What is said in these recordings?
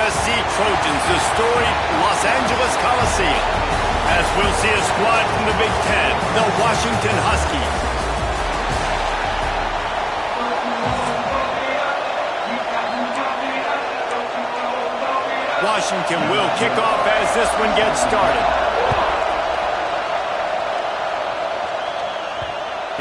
USC Trojans, the storied Los Angeles Coliseum, as we'll see a squad from the Big Ten, the Washington Huskies. Washington will kick off as this one gets started.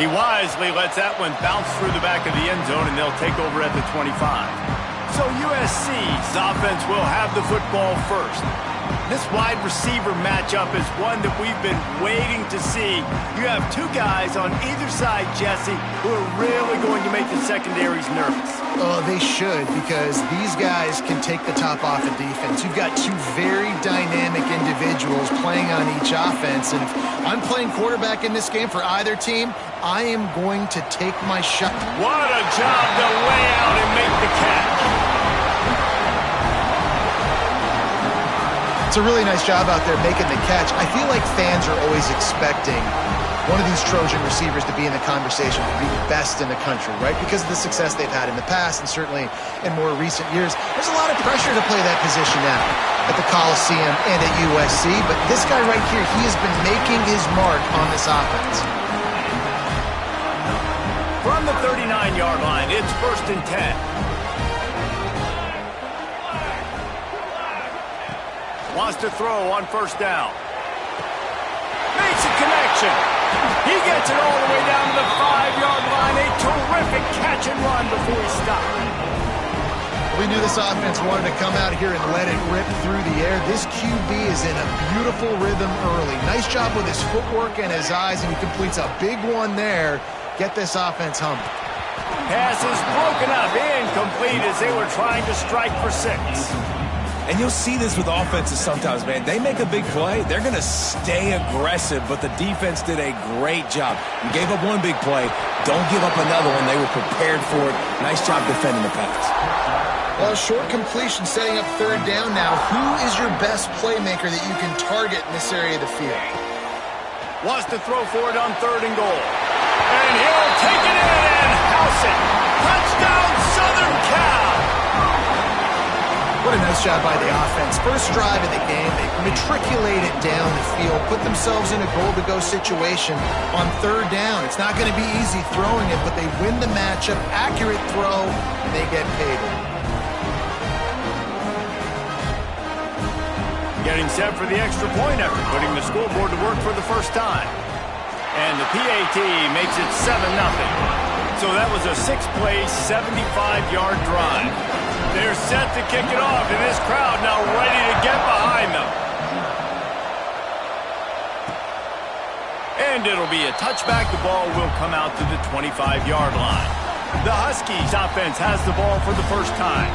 He wisely lets that one bounce through the back of the end zone, and they'll take over at the 25. So USC's offense will have the football first. This wide receiver matchup is one that we've been waiting to see. You have two guys on either side, Jesse, who are really going to make the secondaries nervous. Oh, they should, because these guys can take the top off of defense. You've got two very dynamic individuals playing on each offense, and if I'm playing quarterback in this game for either team, I am going to take my shot. What a job to lay out and make the catch. It's a really nice job out there making the catch. I feel like fans are always expecting one of these Trojan receivers to be in the conversation to be the best in the country, right? Because of the success they've had in the past and certainly in more recent years. There's a lot of pressure to play that position now at the Coliseum and at USC, but this guy right here, he has been making his mark on this offense. From the 39-yard line, it's 1st and 10. Wants to throw on 1st down. Makes a connection. He gets it all the way down to the 5-yard line. A terrific catch and run before he stopped. We knew this offense wanted to come out here and let it rip through the air. This QB is in a beautiful rhythm early. Nice job with his footwork and his eyes, and he completes a big one there. Get this offense humming. Pass is broken up, incomplete as they were trying to strike for 6. And you'll see this with offenses sometimes, man. They make a big play, they're going to stay aggressive, but the defense did a great job. You gave up one big play, don't give up another one. They were prepared for it. Nice job defending the pass. Well, short completion setting up 3rd down now. Who is your best playmaker that you can target in this area of the field? Wants to throw for it on 3rd and goal. And he'll take it in and house it. Touchdown, Southern Cal! What a nice job by the offense. First drive of the game, they matriculated down the field, put themselves in a goal-to-go situation on 3rd down. It's not going to be easy throwing it, but they win the matchup. Accurate throw, and they get paid. Getting set for the extra point effort, putting the scoreboard to work for the first time. And the PAT makes it 7-0. So that was a 6-play, 75-yard drive. They're set to kick it off, and this crowd now ready to get behind them. And it'll be a touchback. The ball will come out to the 25-yard line. The Huskies offense has the ball for the first time.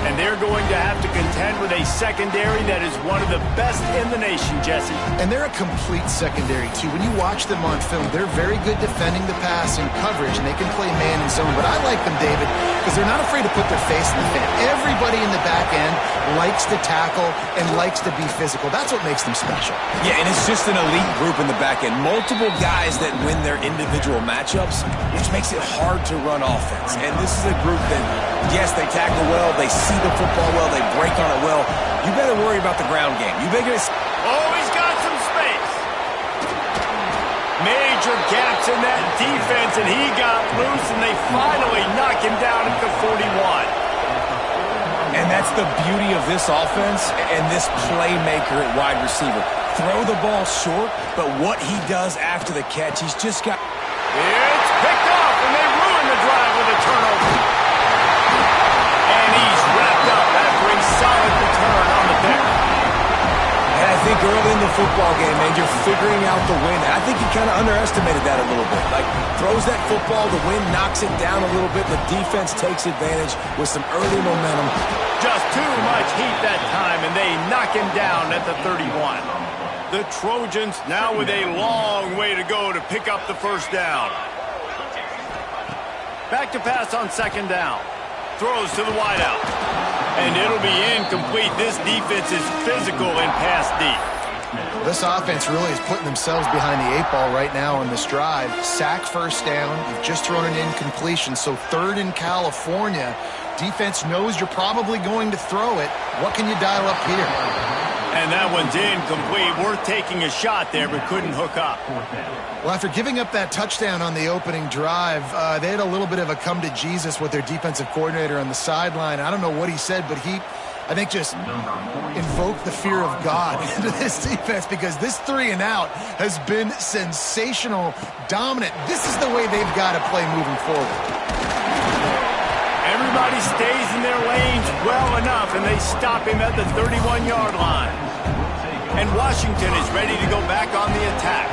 And they're going to have to contend with a secondary that is one of the best in the nation, Jesse. And they're a complete secondary, too. When you watch them on film, they're very good defending the pass and coverage, and they can play man and zone. But I like them, David, because they're not afraid to put their face in the fan. Everybody in the back end likes to tackle and likes to be physical. That's what makes them special. Yeah, and it's just an elite group in the back end. Multiple guys that win their individual matchups, which makes it hard to run offense. And this is a group that, yes, they tackle well, they see the football well, they break on it well. You better worry about the ground game. You better... Oh, he's got some space. Major gaps in that defense, and he got loose, and they finally knock him down at the 41. And that's the beauty of this offense and this playmaker at wide receiver. Throw the ball short, but what he does after the catch, he's just got... It's picked off, and they ruin the drive with a turnover. And he's wrapped up after a solid return on the pick. And I think early in the football game, man, you're figuring out the wind. I think he kind of underestimated that a little bit. Like, throws that football, the wind knocks it down a little bit, the defense takes advantage with some early momentum. Just too much heat that time, and they knock him down at the 31. The Trojans now with a long way to go to pick up the 1st down. Back to pass on 2nd down. Throws to the wideout. And it'll be incomplete. This defense is physical and pass deep. This offense really is putting themselves behind the 8 ball right now on this drive. Sack first down. You've just thrown an incompletion, so 3rd in California. Defense knows you're probably going to throw it. What can you dial up here? And that one's incomplete. Worth taking a shot there, but couldn't hook up. Well, after giving up that touchdown on the opening drive, they had a little bit of a come to Jesus with their defensive coordinator on the sideline. I don't know what he said, but he, I think, just invoked the fear of God into this defense, because this 3 and out has been sensational, dominant. This is the way they've got to play moving forward. Everybody stays in their lanes well enough, and they stop him at the 31-yard line. And Washington is ready to go back on the attack.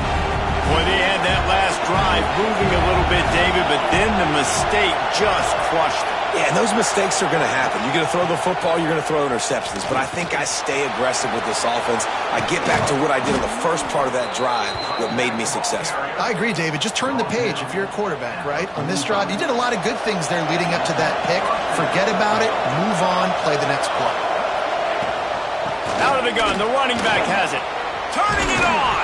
Boy, they had that last drive moving a little bit, David, but then the mistake just crushed them. Yeah, and those mistakes are going to happen. You're going to throw the football, you're going to throw interceptions. But I think I stay aggressive with this offense. I get back to what I did in the first part of that drive, what made me successful. I agree, David. Just turn the page if you're a quarterback, right? On this drive, you did a lot of good things there leading up to that pick. Forget about it, move on, play the next play. Out of the gun, the running back has it. Turning it on!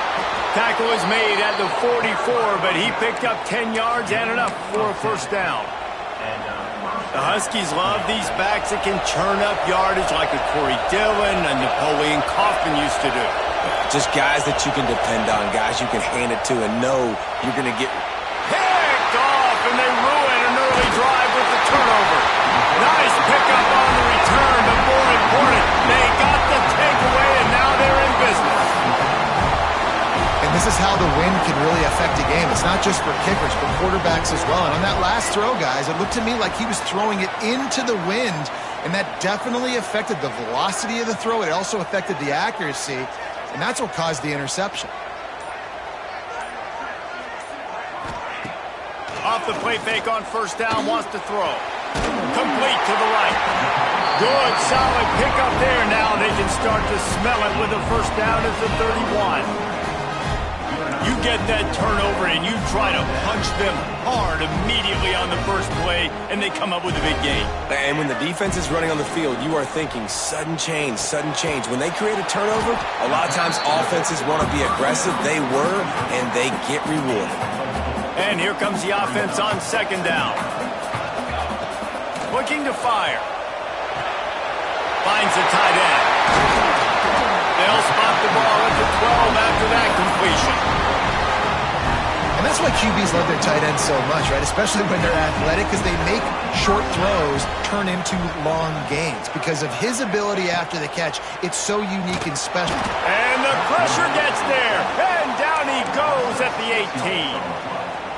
Tackle is made at the 44, but he picked up 10 yards and enough for a first down. The Huskies love these backs that can churn up yardage like a Corey Dillon and Napoleon Kaufman used to do. Just guys that you can depend on, guys you can hand it to and know you're going to get picked off, and they ruin an early drive with the turnover. Nice pickup on the return, but more important, they got the takeaway, and now they're in business. And this is how the wind can really affect a game. It's not just for kickers, but quarterbacks as well. And on that last throw, guys, it looked to me like he was throwing it into the wind, and that definitely affected the velocity of the throw. It also affected the accuracy, and that's what caused the interception. Off the play fake on first down, wants to throw. Complete to the right. Good, solid pickup there. Now they can start to smell it with a first down at the 31. You get that turnover and you try to punch them hard immediately on the first play, and they come up with a big gain. And when the defense is running on the field, you are thinking sudden change, sudden change. When they create a turnover, a lot of times offenses want to be aggressive. They were, and they get rewarded. And here comes the offense on second down. Looking to fire. Finds the tight end. They'll spot the ball at the 12 after that completion. And that's why QBs love their tight ends so much, right? Especially when they're athletic, because they make short throws turn into long gains. Because of his ability after the catch, it's so unique and special. And the pressure gets there. And down he goes at the 18.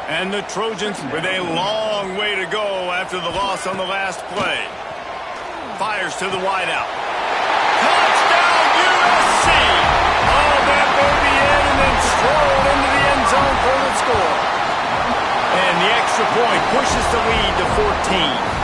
And the Trojans with a long way to go after the loss on the last play. Fires to the wideout. Touchdown USC! All that baby in and then strolled into the end zone for the score. And the extra point pushes the lead to 14.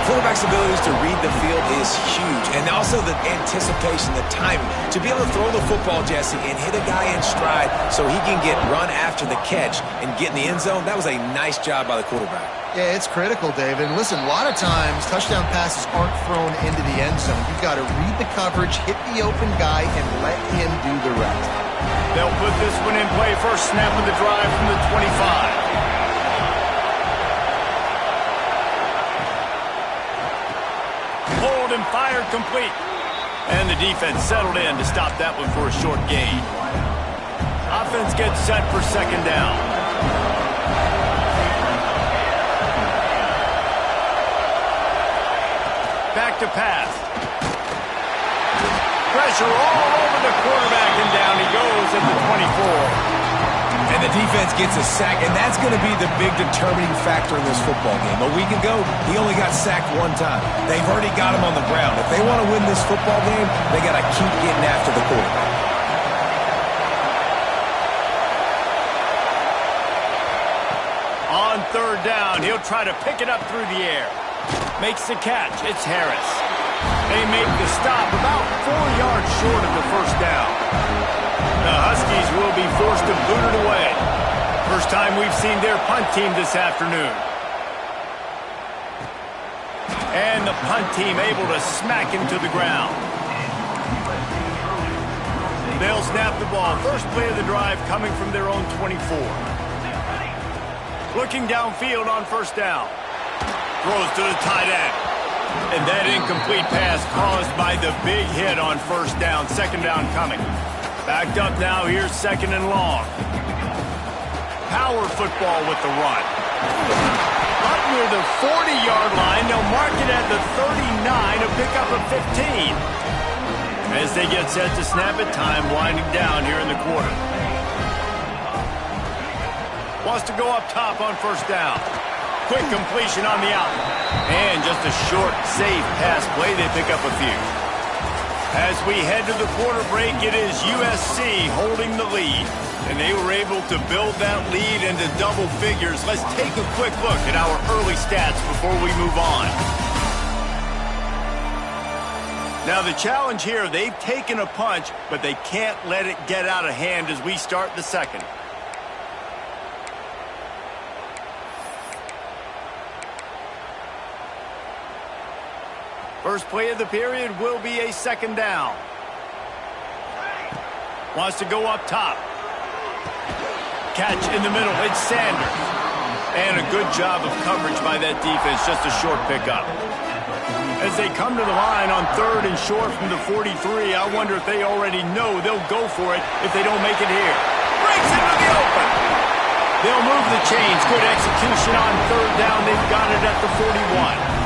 Quarterback's abilities to read the field is huge. And also the anticipation, the timing. To be able to throw the football, Jesse, and hit a guy in stride so he can get run after the catch and get in the end zone, that was a nice job by the quarterback. Yeah, it's critical, David. Listen, a lot of times touchdown passes aren't thrown into the end zone. You've got to read the coverage, hit the open guy, and let him do the rest. They'll put this one in play. First snap of the drive from the 25. Hold and fired complete. And the defense settled in to stop that one for a short gain. Offense gets set for second down. Back to pass. Pressure all over the quarterback, and down he goes at the 24. And the defense gets a sack, and that's going to be the big determining factor in this football game. A week ago, he only got sacked one time. They've already got him on the ground. If they want to win this football game, they got to keep getting after the quarterback. On third down, he'll try to pick it up through the air. Makes the catch. It's Harris. They make the stop about 4 yards short of the first down. The Huskies will be forced to boot it away. First time we've seen their punt team this afternoon. And the punt team able to smack him to the ground. They'll snap the ball. First play of the drive coming from their own 24. Looking downfield on first down. Throws to the tight end. And that incomplete pass caused by the big hit on first down. Second down coming. Backed up now. Here's second and long. Power football with the run. Up near the 40-yard line. They'll mark it at the 39, a pickup of 15. As they get set to snap it, time winding down here in the quarter. Wants to go up top on first down. Quick completion on the out. And just a short, safe pass play. They pick up a few. As we head to the quarter break, it is USC holding the lead. And they were able to build that lead into double figures. Let's take a quick look at our early stats before we move on. Now the challenge here, they've taken a punch, but they can't let it get out of hand as we start the second. First play of the period will be a second down. Wants to go up top. Catch in the middle. It's Sanders. And a good job of coverage by that defense. Just a short pickup. As they come to the line on third and short from the 43, I wonder if they already know they'll go for it if they don't make it here. Breaks into the open. They'll move the chains. Good execution on third down. They've got it at the 41.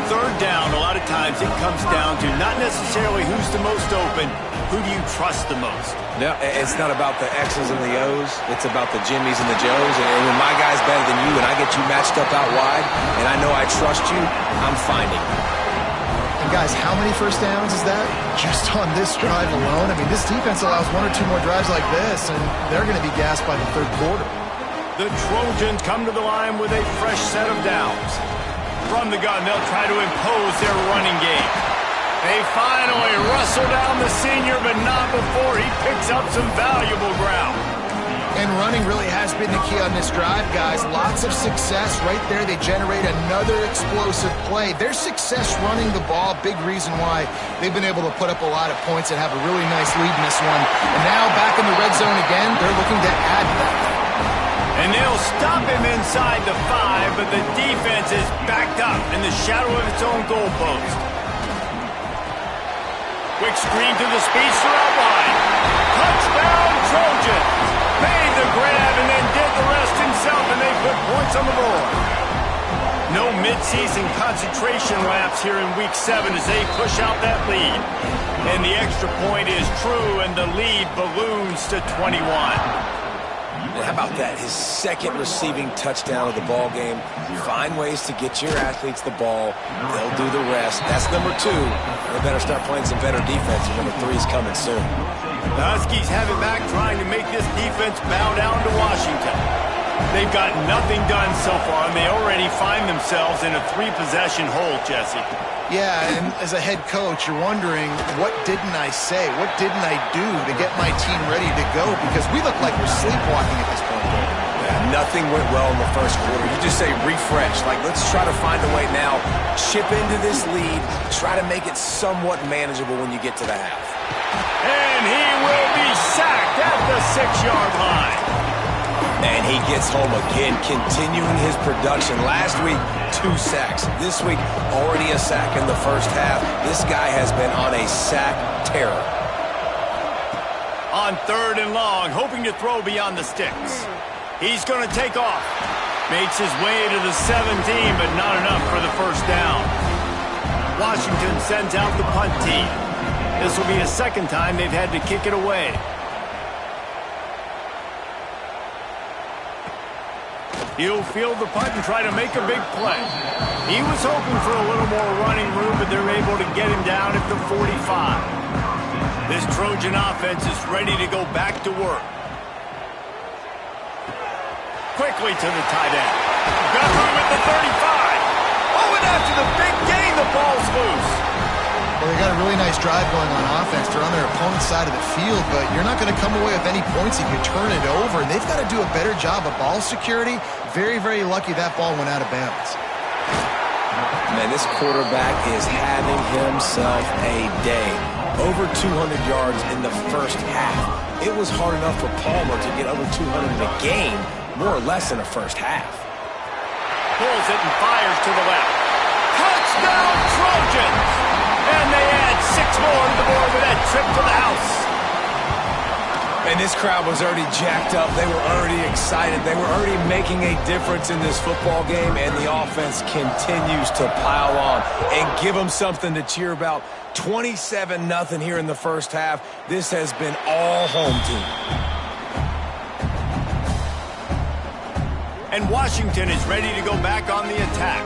Third down, a lot of times it comes down to not necessarily who's the most open, who do you trust the most? No, it's not about the X's and the O's. It's about the Jimmys and the Joes. And when my guy's better than you and I get you matched up out wide and I know I trust you, I'm finding you. And guys, how many first downs is that? Just on this drive alone? I mean, this defense allows one or two more drives like this, and they're going to be gassed by the third quarter. The Trojans come to the line with a fresh set of downs. From the gun, they'll try to impose their running game. They finally rustle down the senior, but not before he picks up some valuable ground. And running really has been the key on this drive, guys. Lots of success right there. They generate another explosive play. Their success running the ball, big reason why they've been able to put up a lot of points and have a really nice lead in this one. And now back in the red zone again, they're looking to add that. And they'll stop him inside the 5, but the defense is backed up in the shadow of its own goalpost. Quick screen to the speedster out wide. Touchdown, Trojans. Made the grab and then did the rest himself, and they put points on the board. No midseason concentration laps here in Week 7 as they push out that lead. And the extra point is true, and the lead balloons to 21. How about that? His second receiving touchdown of the ball game. Find ways to get your athletes the ball. They'll do the rest. That's number 2. They better start playing some better defense. Number 3 is coming soon. The Huskies have it back, trying to make this defense bow down to Washington. They've got nothing done so far, and they already find themselves in a 3-possession hole, Jesse. Yeah, and as a head coach, you're wondering, what didn't I say? What didn't I do to get my team ready to go? Because we look like we're sleepwalking at this point. Yeah, nothing went well in the first quarter. You just say refresh. Like, let's try to find a way now. Chip into this lead. Try to make it somewhat manageable when you get to the half. And he will be sacked at the 6-yard line. And he gets home again, continuing his production. Last week, 2 sacks. This week, already a sack in the first half. This guy has been on a sack terror. On third and long, hoping to throw beyond the sticks. He's going to take off. Makes his way to the 17, but not enough for the first down. Washington sends out the punt team. This will be a second time they've had to kick it away. He'll field the punt and try to make a big play. He was hoping for a little more running room, but they're able to get him down at the 45. This Trojan offense is ready to go back to work. Quickly to the tight end. Got room at the 35. Oh, and after the big gain, the ball's loose. Well, they got a really nice drive going on offense. They're on their opponent's side of the field, but you're not going to come away with any points if you turn it over. And they've got to do a better job of ball security. Very, very lucky that ball went out of bounds. Man, this quarterback is having himself a day. over 200 yards in the first half. It was hard enough for Palmer to get over 200 in a game, more or less in the first half. Pulls it and fires to the left. Touchdown Trojans! And they add 6 more to the board with that trip to the house. And this crowd was already jacked up. They were already excited. They were already making a difference in this football game, and the offense continues to pile on and give them something to cheer about. 27-0 here in the first half. This has been all home team. And Washington is ready to go back on the attack.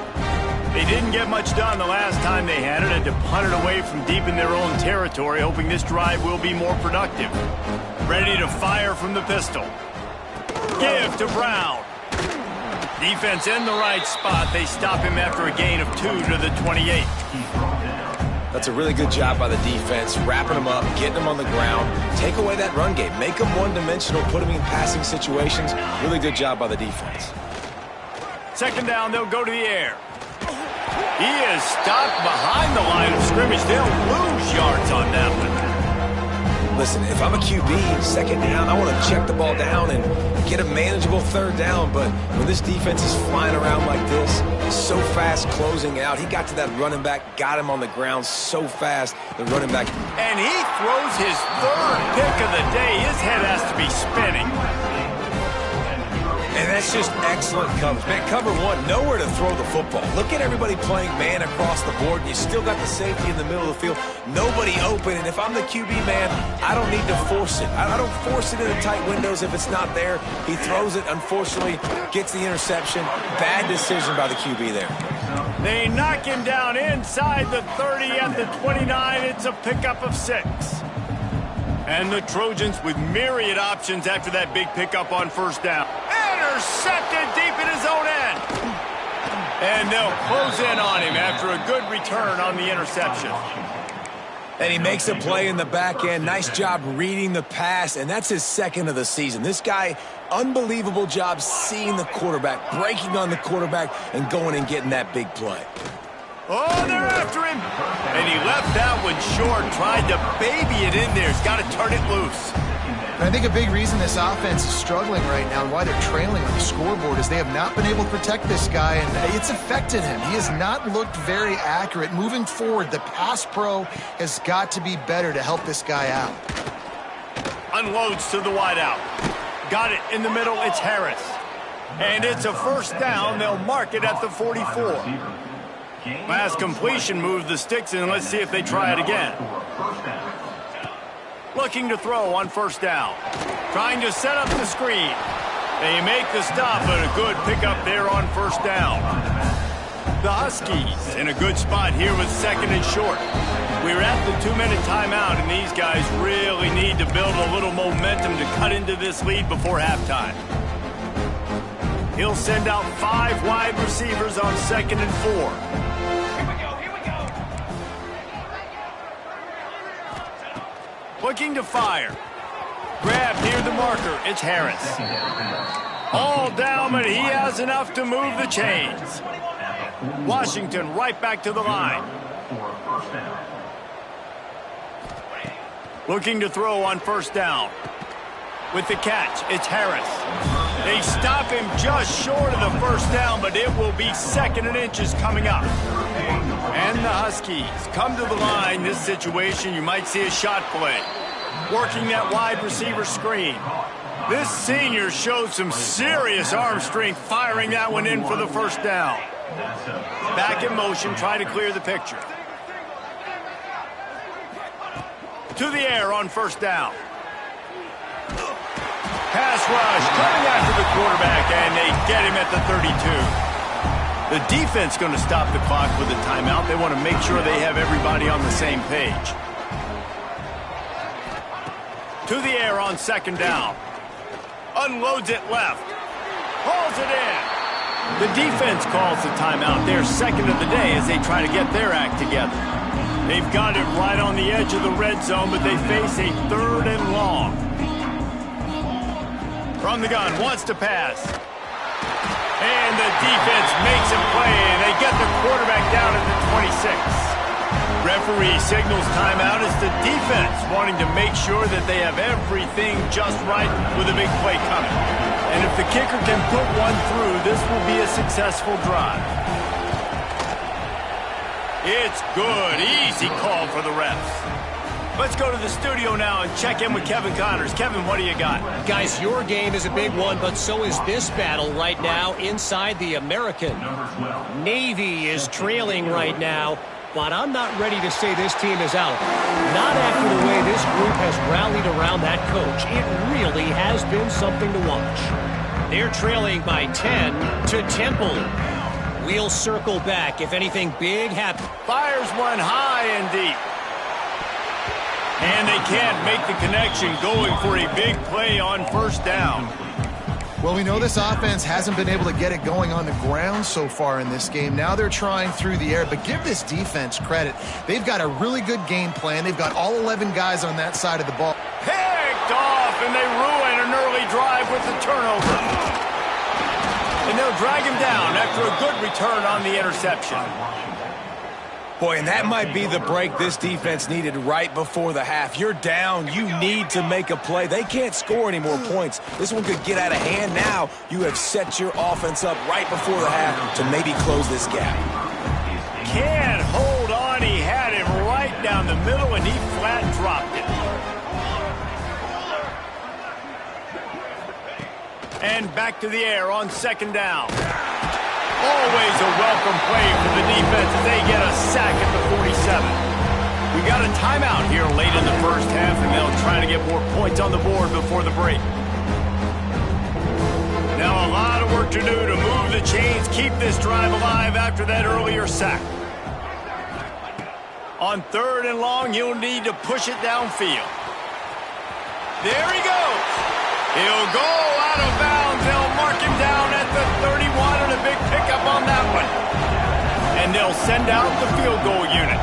They didn't get much done the last time they had it, had to punt it away from deep in their own territory, hoping this drive will be more productive. Ready to fire from the pistol. Give to Brown. Defense in the right spot. They stop him after a gain of 2 to the 28. That's a really good job by the defense, wrapping them up, getting them on the ground, take away that run game, make them one-dimensional, put them in passing situations. Really good job by the defense. Second down, they'll go to the air. He is stopped behind the line of scrimmage. They'll lose yards on that one. Listen, if I'm a QB, second down, I want to check the ball down and get a manageable third down. But when this defense is flying around like this, so fast closing out, he got to that running back, got him on the ground so fast, the running back. And he throws his 3rd pick of the day. His head has to be spinning. And that's just excellent coverage. Man, cover one, nowhere to throw the football. Look at everybody playing man across the board, and you still got the safety in the middle of the field. Nobody open, and if I'm the QB man, I don't need to force it. I don't force it in the tight windows if it's not there. He throws it, unfortunately, gets the interception. Bad decision by the QB there. They knock him down inside the 30 at the 29. It's a pickup of 6. And the Trojans with myriad options after that big pickup on first down. Intercepted deep in his own end. And they'll close in on him after a good return on the interception. And he makes a play in the back end. Nice job reading the pass, and that's his 2nd of the season. This guy, unbelievable job seeing the quarterback, breaking on the quarterback, and going and getting that big play. Oh, they're after him. And he left that one short, tried to baby it in there. He's got to turn it loose. I think a big reason this offense is struggling right now and why they're trailing on the scoreboard is they have not been able to protect this guy, and it's affected him. He has not looked very accurate. Moving forward, the pass pro has got to be better to help this guy out. Unloads to the wideout. Got it in the middle. It's Harris. And it's a first down. They'll mark it at the 44. Last completion moved the sticks in. Let's see if they try it again. Looking to throw on first down. Trying to set up the screen. They make the stop, but a good pickup there on first down. The Huskies in a good spot here with 2nd and short. We're at the 2-minute timeout, and these guys really need to build a little momentum to cut into this lead before halftime. He'll send out 5 wide receivers on 2nd and 4. Looking to fire. Grabbed near the marker. It's Harris. All down, but he has enough to move the chains. Washington right back to the line. Looking to throw on first down. With the catch, it's Harris. They stop him just short of the first down, but it will be 2nd and inches coming up. And the Huskies come to the line. This situation, you might see a shot play. Working that wide receiver screen. This senior showed some serious arm strength, firing that one in for the first down. Back in motion, try to clear the picture. To the air on first down. Pass rush, coming after the quarterback, and they get him at the 32. The defense going to stop the clock with a timeout. They want to make sure they have everybody on the same page. To the air on 2nd down. Unloads it left. Hauls it in. The defense calls the timeout. They're 2nd of the day as they try to get their act together. They've got it right on the edge of the red zone, but they face a 3rd and long. From the gun, wants to pass. And the defense makes him play, and they get the quarterback down at the 26. Referee signals timeout as the defense wanting to make sure that they have everything just right with a big play coming. And if the kicker can put one through, this will be a successful drive. It's good. Easy call for the refs. Let's go to the studio now and check in with Kevin Connors. Kevin, what do you got? Guys, your game is a big one, but so is this battle right now inside the American. Navy is trailing right now, but I'm not ready to say this team is out. Not after the way this group has rallied around that coach. It really has been something to watch. They're trailing by 10 to Temple. We'll circle back if anything big happens. Fires one high and deep. And they can't make the connection, going for a big play on first down. Well, we know this offense hasn't been able to get it going on the ground so far in this game. Now they're trying through the air, but give this defense credit. They've got a really good game plan. They've got all 11 guys on that side of the ball. Picked off, and they ruin an early drive with the turnover. And they'll drag him down after a good return on the interception. Boy, and that might be the break this defense needed right before the half. You're down. You need to make a play. They can't score any more points. This one could get out of hand now. You have set your offense up right before the half to maybe close this gap. Can't hold on. He had him right down the middle, and he flat dropped it. And back to the air on second down. Always a welcome play for the defense as they get a sack at the 47. We got a timeout here late in the first half, and they'll try to get more points on the board before the break. Now a lot of work to do to move the chains, keep this drive alive after that earlier sack. On third and long, he'll need to push it downfield. There he goes. He'll go out of bounds. They'll mark him down at the 31, and a big pickup on that one. And they'll send out the field goal unit.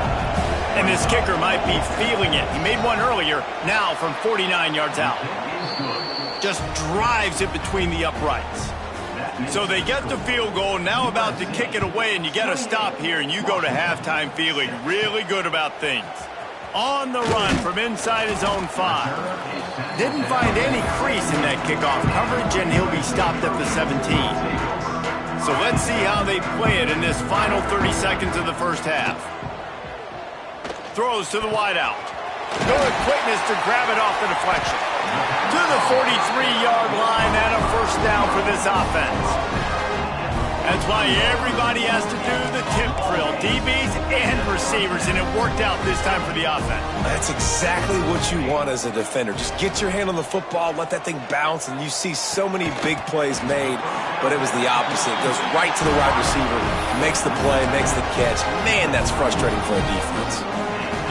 And this kicker might be feeling it. He made one earlier, now from 49 yards out. Just drives it between the uprights. So they get the field goal, now about to kick it away, and you get a stop here, and you go to halftime feeling really good about things. On the run from inside his own 5. Didn't find any crease in that kickoff coverage, and he'll be stopped at the 17. So let's see how they play it in this final 30 seconds of the first half. Throws to the wideout. Good quickness to grab it off the deflection. To the 43-yard line and a first down for this offense. That's why everybody has to do the tip drill, DBs and receivers, and it worked out this time for the offense. That's exactly what you want as a defender. Just get your hand on the football, let that thing bounce, and you see so many big plays made, but it was the opposite. It goes right to the wide receiver, makes the play, makes the catch. Man, that's frustrating for a defense.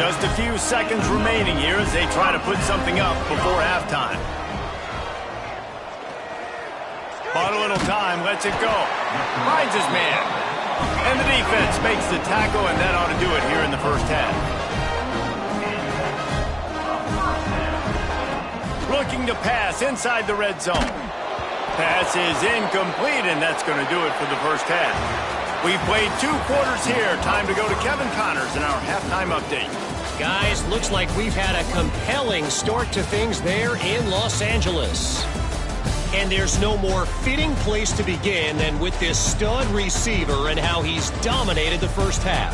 Just a few seconds remaining here as they try to put something up before halftime. Bought a little time, lets it go. Finds his man. And the defense makes the tackle, and that ought to do it here in the first half. Looking to pass inside the red zone. Pass is incomplete, and that's going to do it for the first half. We've played 2 quarters here. Time to go to Kevin Connors in our halftime update. Guys, looks like we've had a compelling start to things there in Los Angeles. And there's no more fitting place to begin than with this stud receiver and how he's dominated the first half.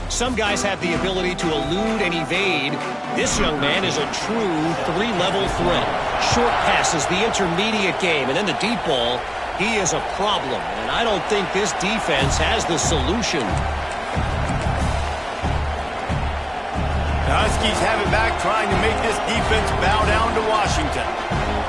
Some guys have the ability to elude and evade. This young man is a true 3-level threat. Short passes, the intermediate game, and then the deep ball. He is a problem, and I don't think this defense has the solution. The Huskies have it back, trying to make this defense bow down to Washington.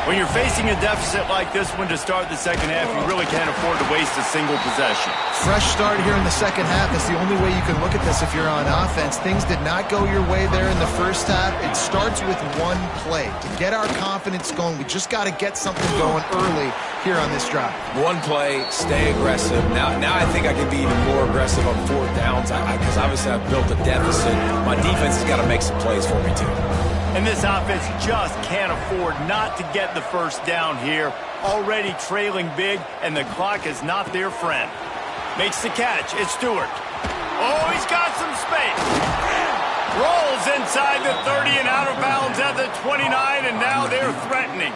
When you're facing a deficit like this one to start the second half, you really can't afford to waste a single possession. Fresh start here in the second half. That's the only way you can look at this if you're on offense. Things did not go your way there in the first half. It starts with one play. To get our confidence going, we just got to get something going early here on this drive. One play, stay aggressive. Now I think I can be even more aggressive on 4th downs because obviously I've built a deficit. My defense has got to make some plays for me too. And this offense just can't afford not to get the first down here. Already trailing big, and the clock is not their friend. Makes the catch. It's Stewart. Oh, he's got some space. Rolls inside the 30 and out of bounds at the 29, and now they're threatening.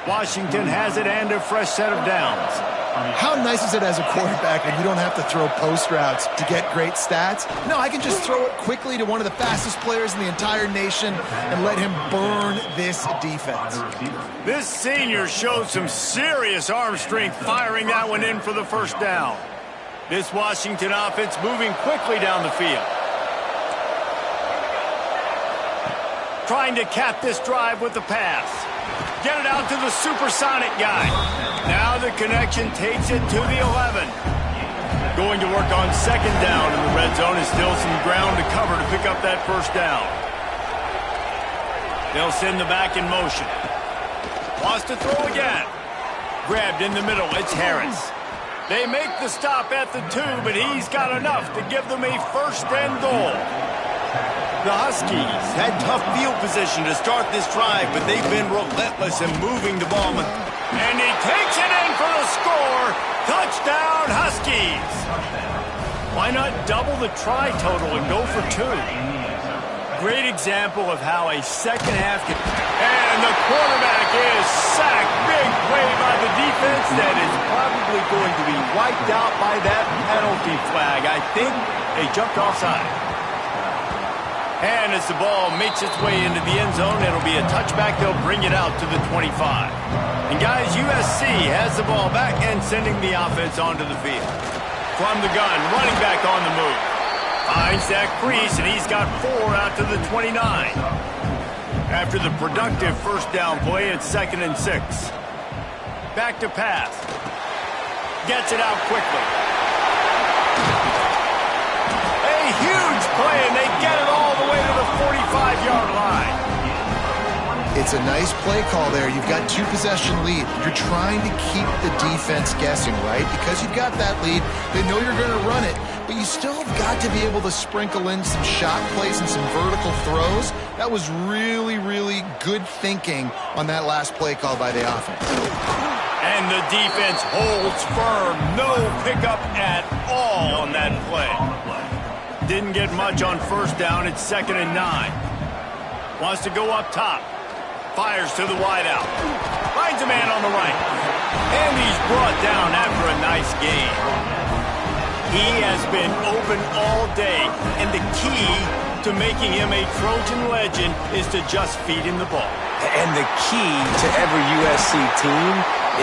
Washington has it and a fresh set of downs. How nice is it as a quarterback when you don't have to throw post routes to get great stats? No, I can just throw it quickly to one of the fastest players in the entire nation and let him burn this defense. This senior showed some serious arm strength firing that one in for the first down. This Washington offense moving quickly down the field. Trying to cap this drive with the pass. Get it out to the supersonic guy. Now the connection takes it to the 11. Going to work on second down in the red zone. Is still some ground to cover to pick up that first down. They'll send the back in motion. Wants to throw again. Grabbed in the middle. It's Harris. They make the stop at the 2, but he's got enough to give them a first and goal. The Huskies had tough field position to start this drive, but they've been relentless in moving the ball. And he takes it in for the score. Touchdown, Huskies. Why not double the try total and go for 2? Great example of how a second half can... And the quarterback is sacked. Big play by the defense that is probably going to be wiped out by that penalty flag. I think they jumped offside. And as the ball makes its way into the end zone, it'll be a touchback. They'll bring it out to the 25. And guys, USC has the ball back and sending the offense onto the field. From the gun, running back on the move. Finds that crease, and he's got 4 out to the 29. After the productive first down play, it's 2nd and 6. Back to pass. Gets it out quickly. A huge play, and they get it all the way to the 45-yard line. It's a nice play call there. You've got 2-possession lead. You're trying to keep the defense guessing, right? Because you've got that lead, they know you're going to run it, but you still have got to be able to sprinkle in some shot plays and some vertical throws. That was really, really good thinking on that last play call by the offense. And the defense holds firm. No pickup at all on that play. Didn't get much on first down. It's 2nd and 9. Wants to go up top. Fires to the wideout. Finds a man on the right. And he's brought down after a nice gain. He has been open all day. And the key to making him a Trojan legend is to just feed him the ball. And the key to every USC team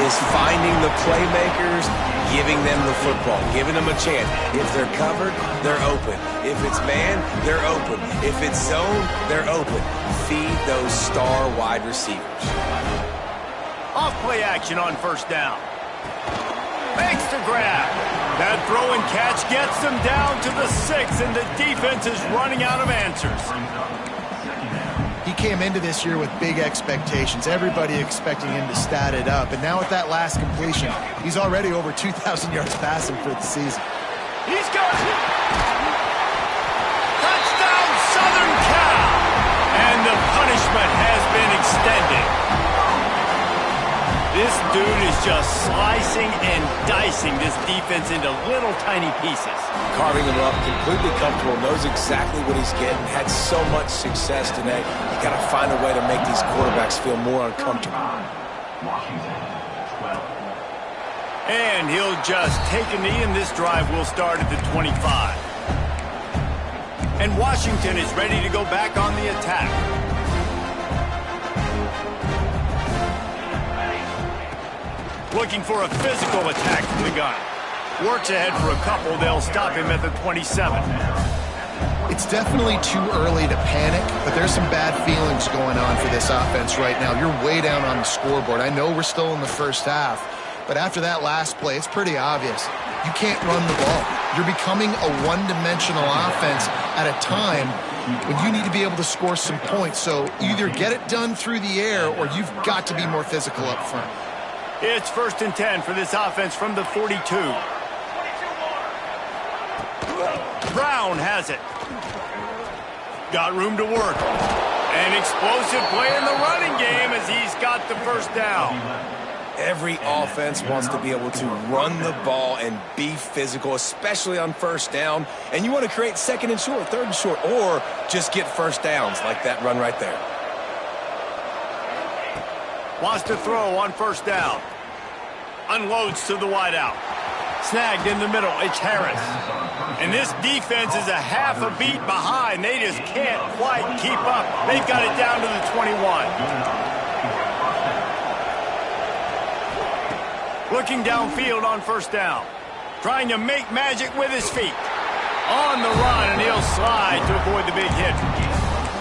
is finding the playmakers, giving them the football, giving them a chance. If they're covered, they're open. If it's man, they're open. If it's zone, they're open. Feed those star wide receivers. Off play action on first down. Makes the grab. That throw and catch gets them down to the 6, and the defense is running out of answers. He came into this year with big expectations. Everybody expecting him to stat it up. And now with that last completion, he's already over 2,000 yards passing for the season. He's got it. Touchdown, Southern Cal. And the punishment has been extended. This dude is just slicing and dicing this defense into little tiny pieces. Carving them up, completely comfortable, knows exactly what he's getting, had so much success today. You got to find a way to make these quarterbacks feel more uncomfortable. And he'll just take a knee, and this drive will start at the 25. And Washington is ready to go back on the attack. Looking for a physical attack from the gun. Works ahead for a couple. They'll stop him at the 27. It's definitely too early to panic, but there's some bad feelings going on for this offense right now. You're way down on the scoreboard. I know we're still in the first half, but after that last play, it's pretty obvious. You can't run the ball. You're becoming a one-dimensional offense at a time when you need to be able to score some points. So either get it done through the air or you've got to be more physical up front. It's 1st and 10 for this offense from the 42. Brown has it. Got room to work. An explosive play in the running game as he's got the first down. Every offense wants to be able to run the ball and be physical, especially on first down. And you want to create second and short, third and short, or just get first downs like that run right there. Wants to throw on first down. Unloads to the wideout. Snagged in the middle. It's Harris. And this defense is a half a beat behind. They just can't quite keep up. They've got it down to the 21. Looking downfield on first down. Trying to make magic with his feet. On the run, and he'll slide to avoid the big hit.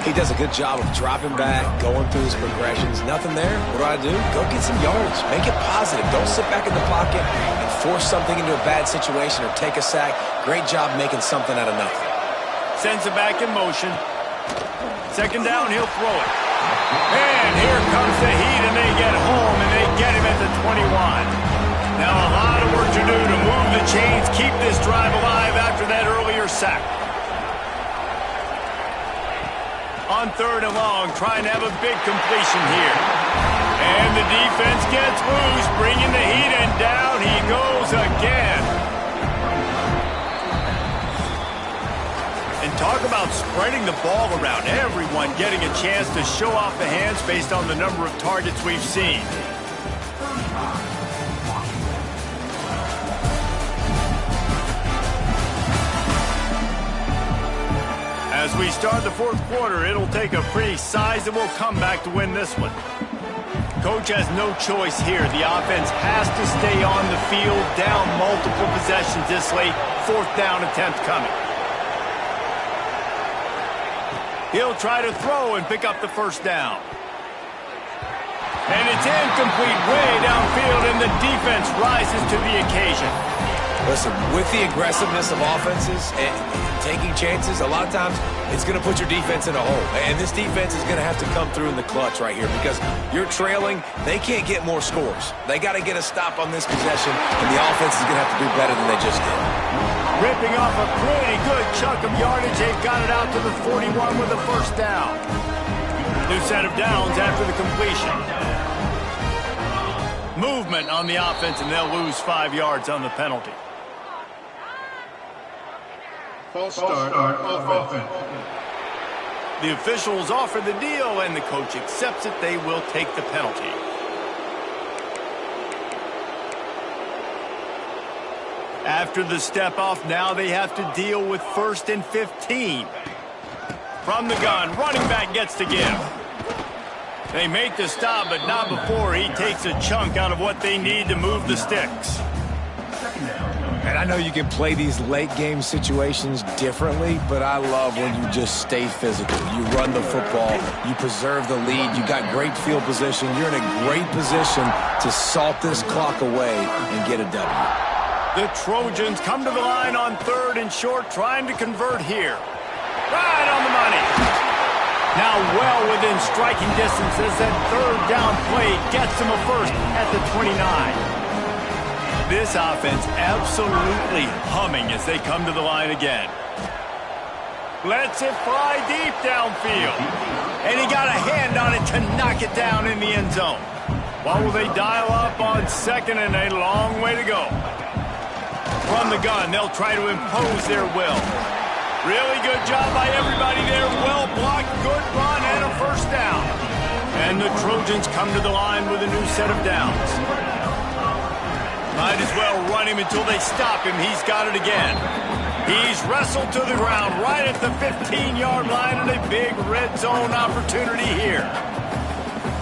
He does a good job of dropping back, going through his progressions. Nothing there. What do? Go get some yards. Make it positive. Don't sit back in the pocket and force something into a bad situation or take a sack. Great job making something out of nothing. Sends it back in motion. Second down, he'll throw it. And here comes the heat, and they get home, and they get him at the 21. Now a lot of work to do to move the chains, keep this drive alive after that earlier sack. On third and long, trying to have a big completion here. And the defense gets loose, bringing the heat, and down he goes again. And talk about spreading the ball around. Everyone getting a chance to show off the hands based on the number of targets we've seen. As we start the fourth quarter, it'll take a pretty sizable comeback to win this one. Coach has no choice here. The offense has to stay on the field, down multiple possessions this late. Fourth down attempt coming. He'll try to throw and pick up the first down. And it's incomplete way downfield, and the defense rises to the occasion. Listen, with the aggressiveness of offenses and taking chances, a lot of times it's going to put your defense in a hole. And this defense is going to have to come through in the clutch right here because you're trailing. They can't get more scores. They got to get a stop on this possession, and the offense is going to have to do better than they just did. Ripping off a pretty good chunk of yardage. They've got it out to the 41 with a first down. New set of downs after the completion. Movement on the offense, and they'll lose 5 yards on the penalty. False start on offense. The officials offer the deal, and the coach accepts it. They will take the penalty. After the step-off, now they have to deal with 1st and 15. From the gun, running back gets to give. They make the stop, but not before he takes a chunk out of what they need to move the sticks. And I know you can play these late-game situations differently, but I love when you just stay physical. You run the football. You preserve the lead. You got great field position. You're in a great position to salt this clock away and get a W. The Trojans come to the line on 3rd and short, trying to convert here. Right on the money. Now well within striking distance as that 3rd down play gets them a first at the 29. This offense absolutely humming as they come to the line again. Lets it fly deep downfield. And he got a hand on it to knock it down in the end zone. What will they dial up on 2nd and a long way to go? From the gun, they'll try to impose their will. Really good job by everybody there. Well blocked, good run, and a first down. And the Trojans come to the line with a new set of downs. Might as well run him until they stop him. He's got it again. He's wrestled to the ground right at the 15-yard line, and a big red zone opportunity here.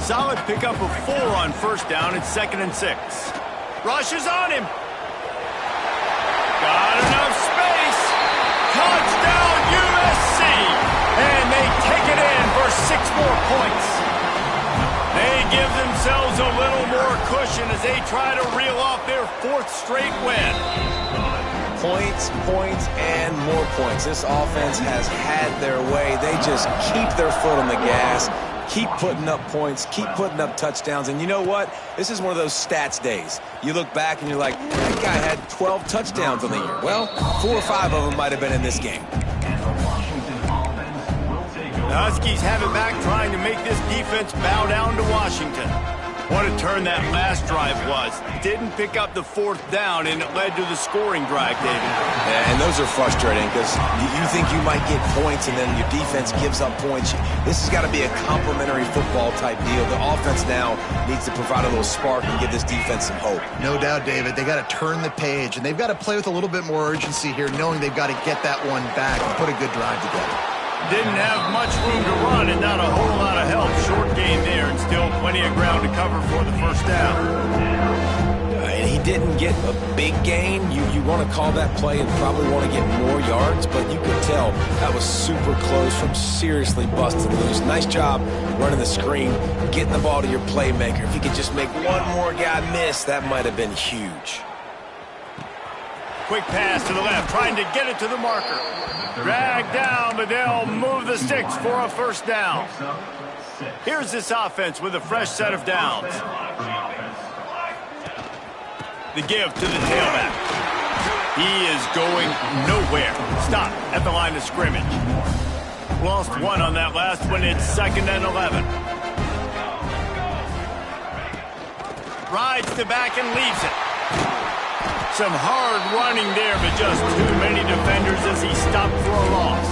Solid pickup of 4 on first down. It's 2nd and 6. Rushes on him. Got enough space. Touchdown USC. And they take it in for 6 more points. They give themselves a little more cushion as they try to reel off their 4th straight win. Points, points, and more points. This offense has had their way. They just keep their foot on the gas, keep putting up points, keep putting up touchdowns. And you know what? This is one of those stats days. You look back and you're like, that guy had 12 touchdowns on the year. Well, 4 or 5 of them might have been in this game. The Huskies have it back, trying to make this defense bow down to Washington. What a turn that last drive was. Didn't pick up the 4th down, and it led to the scoring drive, David. Yeah, and those are frustrating because you think you might get points, and then your defense gives up points. This has got to be a complementary football-type deal. The offense now needs to provide a little spark and give this defense some hope. No doubt, David. They got to turn the page, and they've got to play with a little bit more urgency here, knowing they've got to get that one back and put a good drive together. Didn't have much room to run and not a whole lot of help. Short gain there and still plenty of ground to cover for the first down. And he didn't get a big gain. You want to call that play and probably want to get more yards, but you could tell that was super close from seriously busting loose. Nice job running the screen, getting the ball to your playmaker. If you could just make one more guy miss, that might have been huge. Quick pass to the left, trying to get it to the marker. Drag down, but they'll move the sticks for a first down. Here's this offense with a fresh set of downs. The give to the tailback. He is going nowhere. Stop at the line of scrimmage. Lost one on that last one. It's 2nd and 11. Rides the back and leaves it. Some hard running there, but just too many defenders as he stopped for a loss.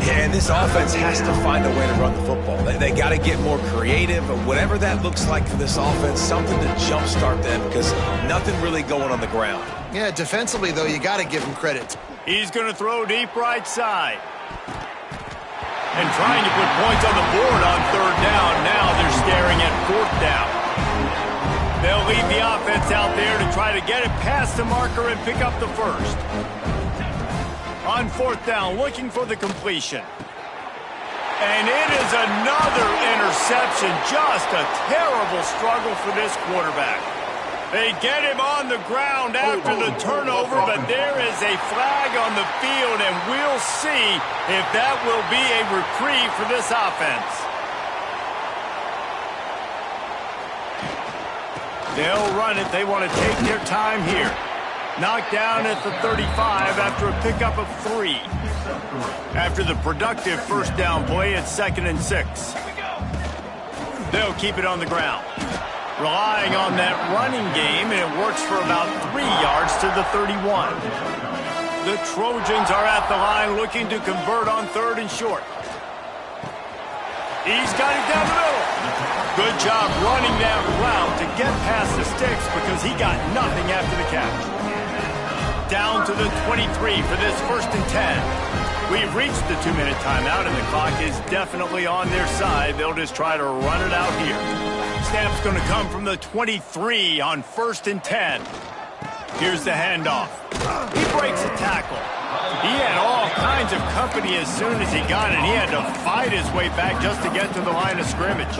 Yeah, and this offense has to find a way to run the football. They got to get more creative, or whatever that looks like for this offense, something to jumpstart them, because nothing really going on the ground. Yeah, defensively, though, you got to give him credit. He's going to throw deep right side. And trying to put points on the board on 3rd down. Now they're staring at 4th down. They'll leave the offense out there to try to get it past the marker and pick up the first. On 4th down, looking for the completion. And it is another interception. Just a terrible struggle for this quarterback. They get him on the ground after the turnover, but there is a flag on the field, and we'll see if that will be a reprieve for this offense. They'll run it. They want to take their time here. Knocked down at the 35 after a pickup of 3. After the productive first down play, it's 2nd and 6. They'll keep it on the ground. Relying on that running game, and it works for about 3 yards to the 31. The Trojans are at the line looking to convert on 3rd and short. He's got it down the middle. Good job running that route to get past the sticks because he got nothing after the catch. Down to the 23 for this 1st and 10. We've reached the 2-minute timeout, and the clock is definitely on their side. They'll just try to run it out here. Snap's going to come from the 23 on 1st and 10. Here's the handoff. He breaks a tackle. He had all kinds of company as soon as he got it. He had to fight his way back just to get to the line of scrimmage.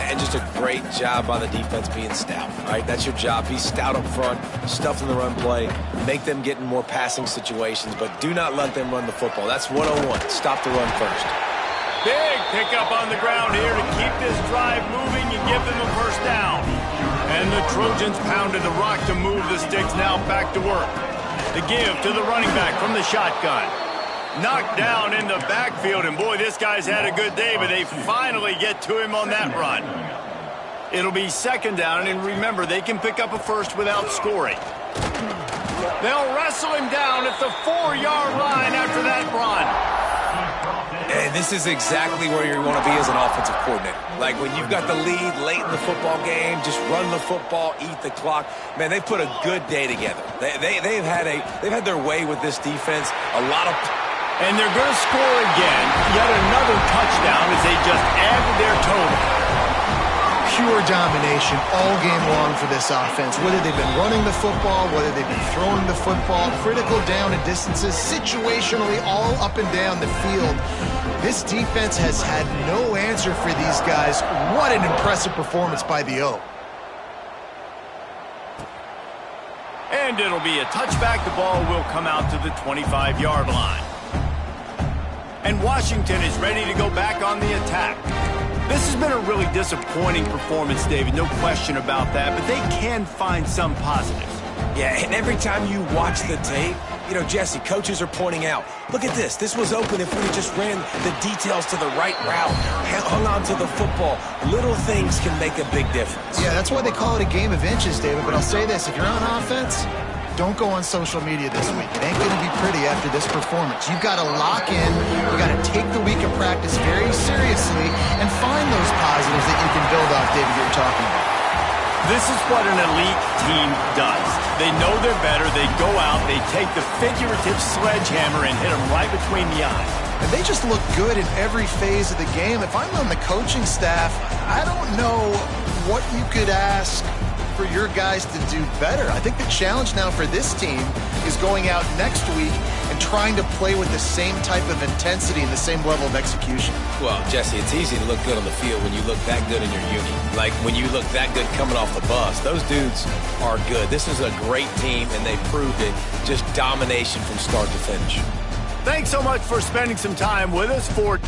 And just a great job by the defense being stout, right? That's your job. Be stout up front, stuff in the run play, make them get in more passing situations, but do not let them run the football. That's 101. Stop the run first. Big pickup on the ground here to keep this drive moving and give them a first down. And the Trojans pounded the rock to move the sticks. Now back to work. The give to the running back from the shotgun. Knocked down in the backfield, and boy, this guy's had a good day, but they finally get to him on that run. It'll be 2nd down, and remember, they can pick up a first without scoring. They'll wrestle him down at the 4-yard line after that run. And this is exactly where you want to be as an offensive coordinator. Like when you've got the lead late in the football game, just run the football, eat the clock. Man, they put a good day together. They've had their way with this defense. And they're going to score again. Yet another touchdown as they just added their total. Pure domination all game long for this offense. Whether they've been running the football, whether they've been throwing the football, critical down and distances, situationally all up and down the field. This defense has had no answer for these guys. What an impressive performance by the O. And it'll be a touchback. The ball will come out to the 25-yard line. And Washington is ready to go back on the attack. This has been a really disappointing performance, David, no question about that, but they can find some positives. Yeah, and every time you watch the tape, You know, Jesse, coaches are pointing out, look at this. This was open if we just ran the details to the right route, hung on to the football. Little things can make a big difference. Yeah, that's why they call it a game of inches, David. But I'll say this, if you're on offense, don't go on social media this week. It ain't going to be pretty after this performance. You've got to lock in. You've got to take the week of practice very seriously and find those positives that you can build off, David, that you're talking about. This is what an elite team does. They know they're better. They go out, they take the figurative sledgehammer and hit them right between the eyes. And they just look good in every phase of the game. If I'm on the coaching staff, I don't know what you could ask for your guys to do better. I think the challenge now for this team is going out next week and trying to play with the same type of intensity and the same level of execution. Well, Jesse, it's easy to look good on the field when you look that good in your uni. Like when you look that good coming off the bus. Those dudes are good. This is a great team, and they proved it. Just domination from start to finish. Thanks so much for spending some time with us for